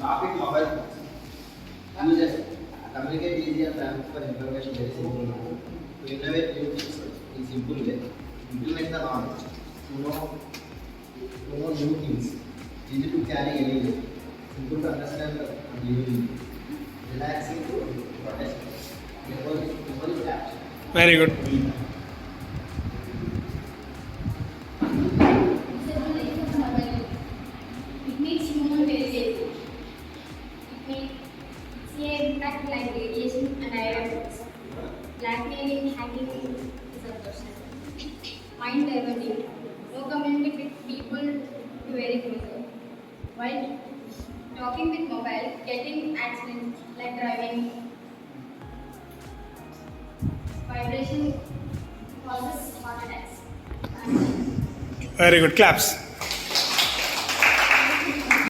topic mobile phones. Users communicate easy and transfer information very simple. To innovate new things in simple way. Implement the knowledge. To know new things. Easy to carry anywhere. Simple to understand and using. Relaxing to protest. Simple apps. Very good. It makes human very safe. It may impact like radiation and aerobics. Blackmailing, hacking is a person. Mind diverting. No communicate with people to very closer. While talking with mobile, getting accidents like driving, vibration causes heart attacks. Very good. Claps.